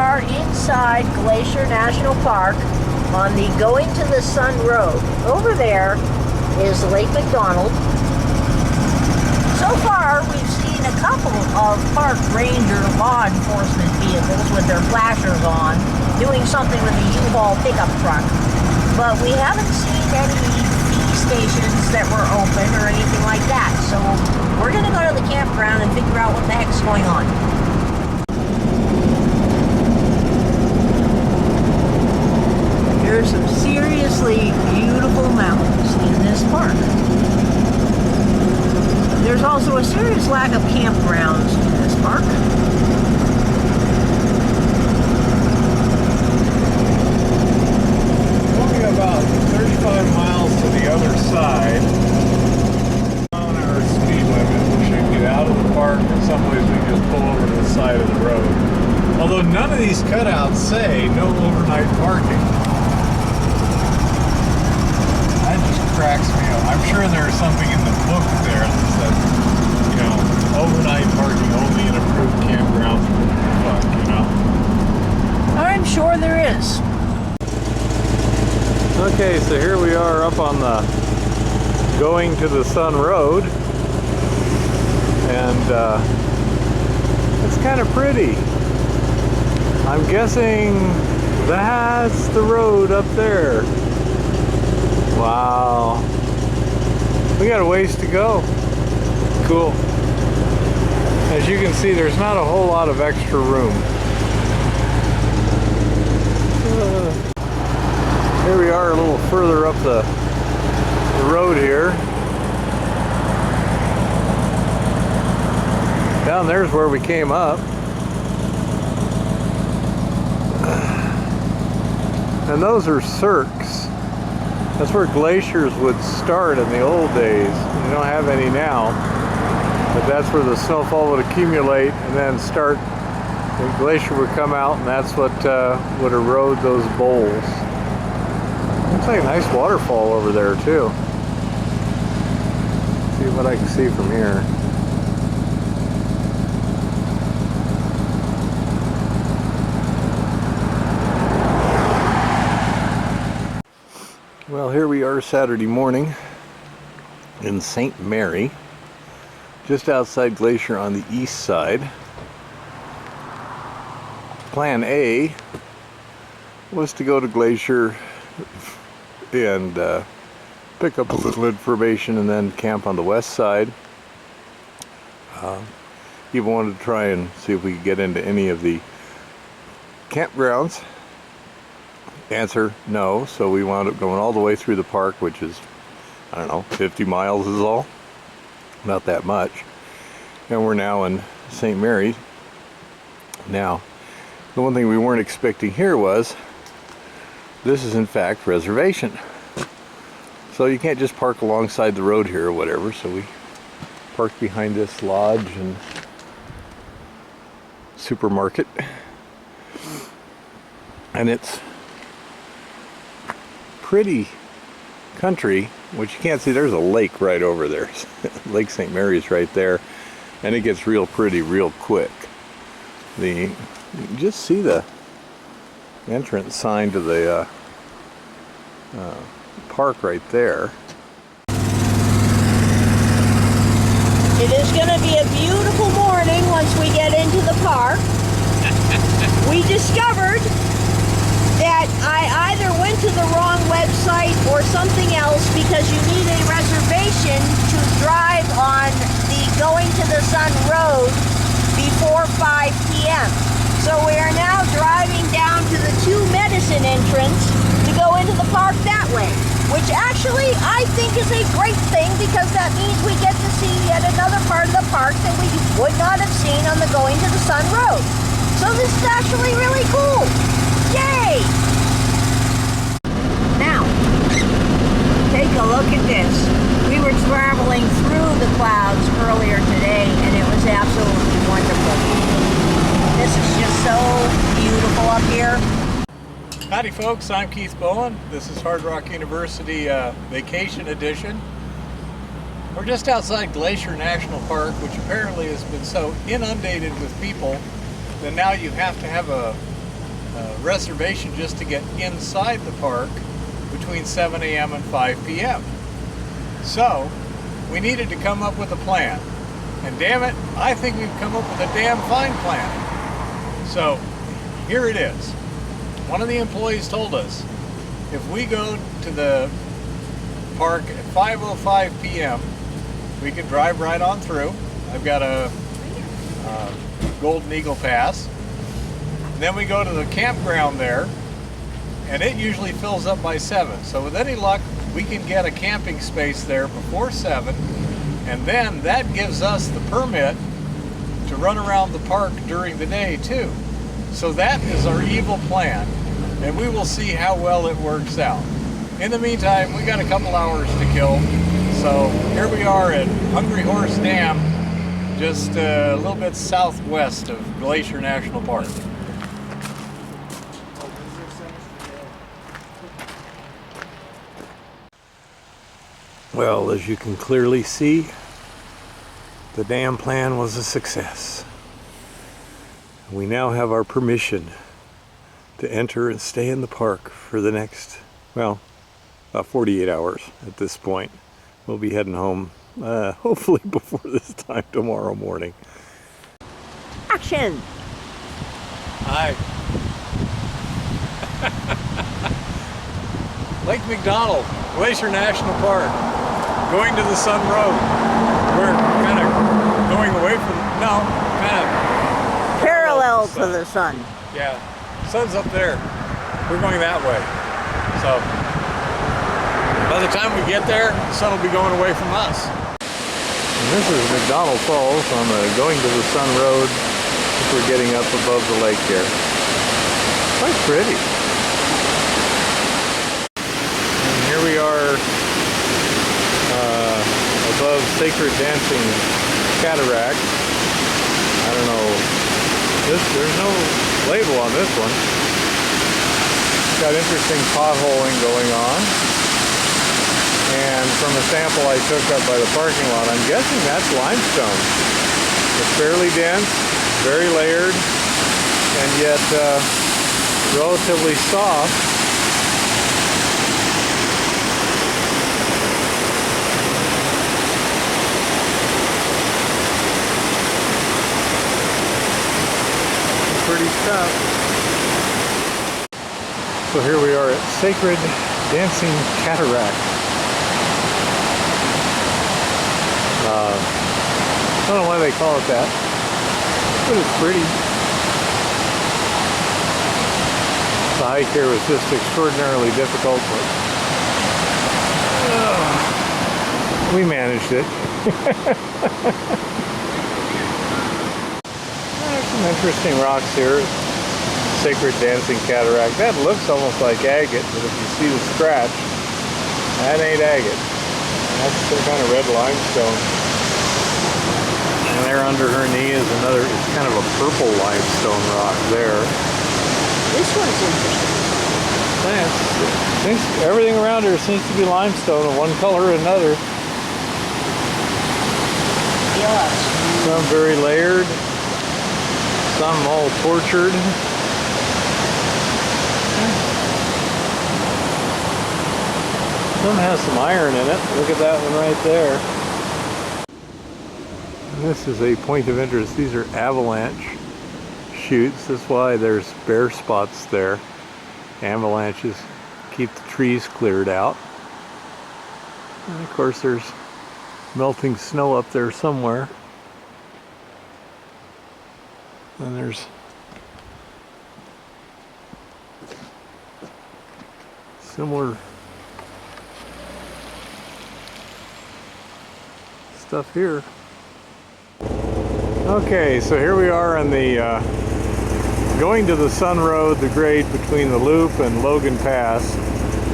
are inside Glacier National Park on the Going to the Sun Road. Over there is Lake McDonald. So far, we've seen a couple of park ranger law enforcement vehicles with their flashers on, doing something with a U-Haul pickup truck. But we haven't seen any fee stations that were open or anything like that. So we're going to go to the campground and figure out what the heck's going on. There's some seriously beautiful mountains in this park. There's also a serious lack of campgrounds in this park. Only about 35 miles to the other side. On our speed limit, we should get out of the park. In some ways, we just pull over to the side of the road. Although none of these cutouts say no overnight parking. That just cracks me up. I'm sure there's something in the book there that says, you know, overnight parking only in approved campgrounds. Fuck, you know. I'm sure there is. Okay, so here we are up on the Going to the Sun Road, and it's kind of pretty. I'm guessing that's the road up there. Wow. We got a ways to go. Cool. As you can see, there's not a whole lot of extra room. Here we are a little further up the road here. Down there's where we came up. And those are cirques. That's where glaciers would start in the old days. We don't have any now, but that's where the snowfall would accumulate and then start. The glacier would come out, and that's what would erode those bowls. Looks like a nice waterfall over there too. See what I can see from here. Well, here we are Saturday morning in St. Mary, just outside Glacier on the east side. Plan A was to go to Glacier and pick up a little information and then camp on the west side. Even wanted to try and see if we could get into any of the campgrounds. Answer, no. So we wound up going all the way through the park, which is, I don't know, 50 miles is all. Not that much. And we're now in St. Mary. Now, the one thing we weren't expecting here was, this is in fact reservation. So you can't just park alongside the road here or whatever. So we parked behind this lodge and supermarket. And it's pretty country, which you can't see. There's a lake right over there. Lake St. Mary's right there, and it gets real pretty real quick. You can just see the entrance sign to the park right there. It is going to be a beautiful morning once we get into the park. We discovered that I either went to the wrong website or something else, because you need a reservation to drive on the Going to the Sun Road before 5 p.m. So we are now driving down to the 2 Medicine entrance to go into the park that way, which actually I think is a great thing, because that means we get to see yet another part of the park that we would not have seen on the Going to the Sun Road. So this is actually really cool. Yay! Now, take a look at this. We were traveling through the clouds earlier today, and it was absolutely wonderful. This is just so beautiful up here. Howdy folks, I'm Keith Bowen. This is Hard Rock University Vacation Edition. We're just outside Glacier National Park, which apparently has been so inundated with people that now you have to have a reservation just to get inside the park between 7 a.m. and 5 p.m. So we needed to come up with a plan. And damn it, I think we've come up with a damn fine plan. So here it is. One of the employees told us if we go to the park at 5:05 p.m., we can drive right on through. I've got a Golden Eagle Pass. Then we go to the campground there, and it usually fills up by 7. So with any luck, we can get a camping space there before 7, and then that gives us the permit to run around the park during the day too. So that is our evil plan, and we will see how well it works out. In the meantime, we got a couple hours to kill. So here we are at Hungry Horse Dam, just a little bit southwest of Glacier National Park. Well, as you can clearly see, the dam plan was a success. We now have our permission to enter and stay in the park for the next, well, about 48 hours at this point. We'll be heading home, hopefully before this time tomorrow morning. Action! Hi. Lake McDonald, Glacier National Park, going to the Sun Road. We're kind of going away from, no, kind of Parallel to the sun. Yeah, sun's up there. We're going that way. So by the time we get there, the sun will be going away from us. And this is McDonald Falls on the Going to the Sun Road. We're getting up above the lake here. Quite pretty. And here we are above Sacred Dancing Cataract. I don't know. There's no label on this one. Got interesting potholing going on. And from a sample I took up by the parking lot, I'm guessing that's limestone. It's fairly dense, very layered, and yet relatively soft. Pretty stuff. So here we are at Sacred Dancing Cataract. I don't know why they call it that, but it's pretty. The hike here was just extraordinarily difficult, but we managed it. There's some interesting rocks here. Sacred Dancing Cataract. That looks almost like agate, but if you see the scratch, that ain't agate. That's some kind of red limestone. And there under her knee is another, it's kind of a purple limestone rock there. This one's interesting. Everything around her seems to be limestone of one color or another. Yes. Some very layered, some all tortured. Some has some iron in it. Look at that one right there. And this is a point of interest. These are avalanche chutes. That's why there's bare spots there. Avalanches keep the trees cleared out. And of course there's melting snow up there somewhere. And there's similar stuff here. Okay, so here we are on the Going to the Sun Road, the grade between the Loop and Logan Pass.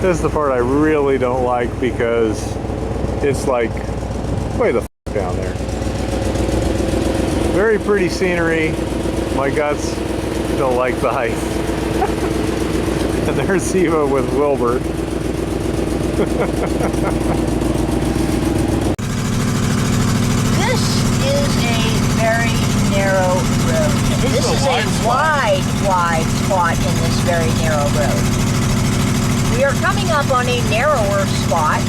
This is the part I really don't like because it's like way the f down there. Very pretty scenery. My guts don't like the height. And there's Eva with Wilbur. This is a very narrow road. This is a wide spot in this very narrow road. We are coming up on a narrower spot,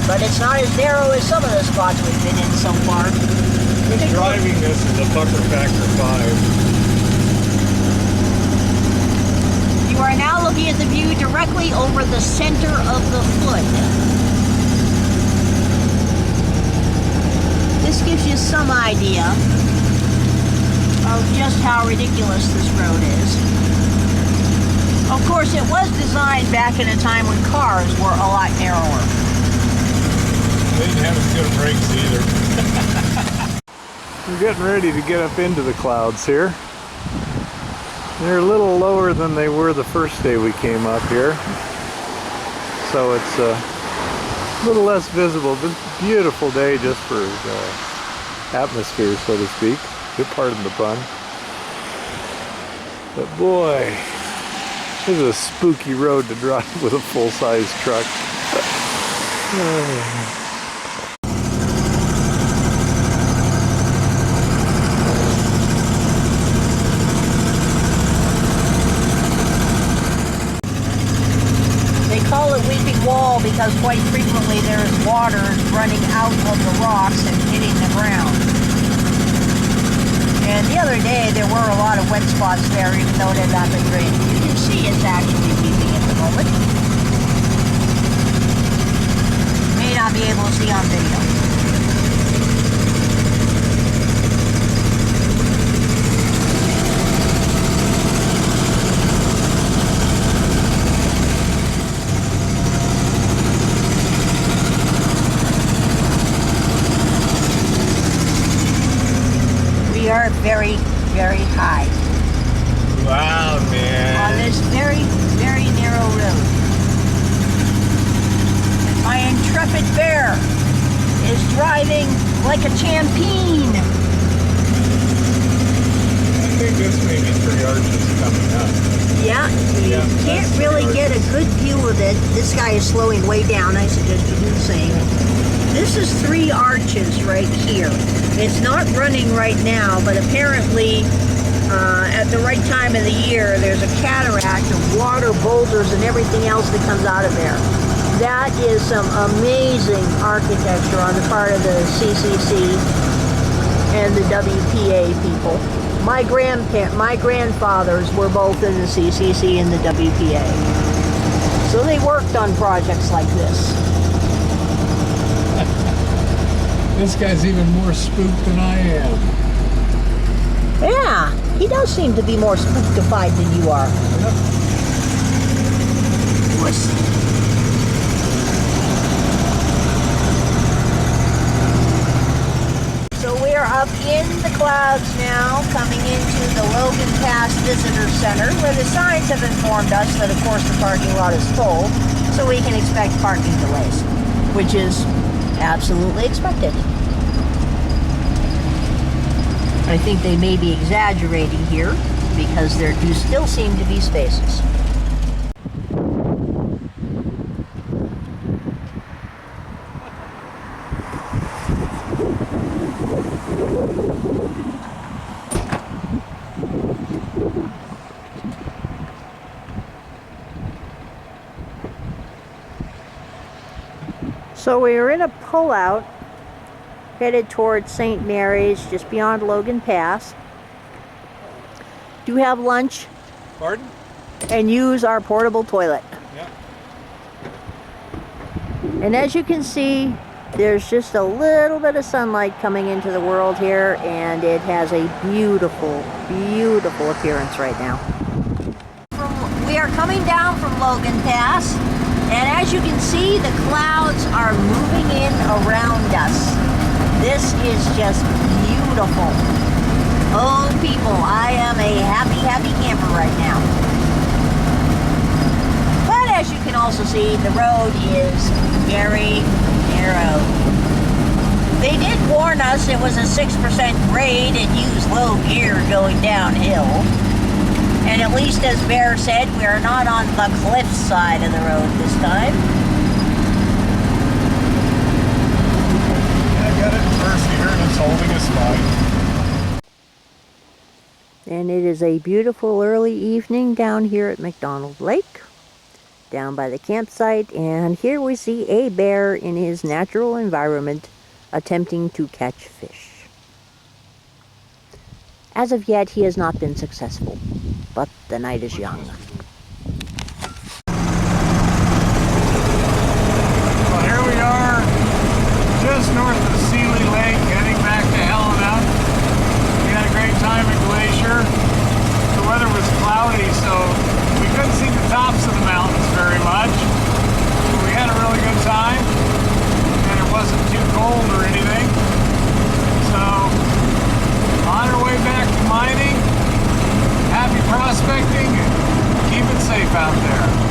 but it's not as narrow as some of the spots we've been in so far. Just driving this is a pucker factor 5. You are now looking at the view directly over the center of the foot. This gives you some idea of just how ridiculous this road is. Of course, it was designed back in a time when cars were a lot narrower. They didn't have as good brakes either. We're getting ready to get up into the clouds here. They're a little lower than they were the first day we came up here. So it's a little less visible, but beautiful day just for atmosphere, so to speak. Pardon the pun. But boy, this is a spooky road to drive with a full-size truck. They call it weeping wall because quite frequently there is water running out of the rocks and hitting the ground. And the other day there were a lot of wet spots there even though it had not been raining. You can see it's actually weeping at the moment. May not be able to see on video. We are very, very high Wow, man. on this very, very narrow road. My intrepid bear is driving like a champion. I think this may be 3 arches coming up. Yeah, you Yeah, can't that's really pretty get a good view of it. This guy is slowing way down. I suggest you do the same. This is 3 arches right here. It's not running right now, but apparently at the right time of the year, there's a cataract of water, boulders, and everything else that comes out of there. That is some amazing architecture on the part of the CCC and the WPA people. My grandfathers were both in the CCC and the WPA. So they worked on projects like this. This guy's even more spooked than I am. Yeah, he does seem to be more spookified than you are. Yep. Wuss. So we're up in the clouds now, coming into the Logan Pass Visitor Center, where the signs have informed us that, of course, the parking lot is full, so we can expect parking delays, which is absolutely expected. I think they may be exaggerating here because there do still seem to be spaces. So we are in a pullout headed towards St. Mary's, just beyond Logan Pass. Do have lunch Pardon? and use our portable toilet. Yeah. And as you can see, there's just a little bit of sunlight coming into the world here, and it has a beautiful, beautiful appearance right now. We are coming down from Logan Pass, and as you can see, the clouds are moving in around us. This is just beautiful. Oh, people, I am a happy, happy camper right now. But as you can also see, the road is very narrow. They did warn us it was a 6% grade and use low gear going downhill. And at least as Bear said, we are not on the cliff side of the road this time. I got it in first gear and it's holding us fine. And it is a beautiful early evening down here at McDonald Lake, down by the campsite, and here we see a bear in his natural environment attempting to catch fish. As of yet, he has not been successful, but the night is young. Well, here we are, just north of Sealy Lake, heading back to Helena. We had a great time at Glacier. The weather was cloudy, so we couldn't see the tops of the mountains very much. But we had a really good time, and it wasn't too cold or anything. So, on our way back to mining, happy prospecting, and keep it safe out there.